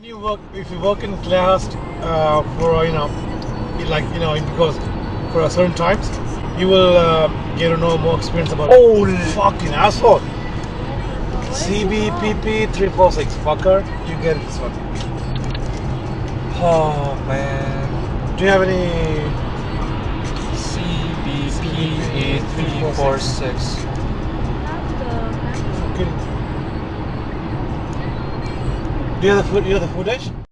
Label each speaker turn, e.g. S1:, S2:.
S1: if you work in class for because for a certain times, you will get to know more experience about. Oh, fucking asshole! CBPP 346 fucker, you get this one.
S2: Oh man.
S1: Do you have any
S2: CBP 346?
S1: Okay. Do you have the footage?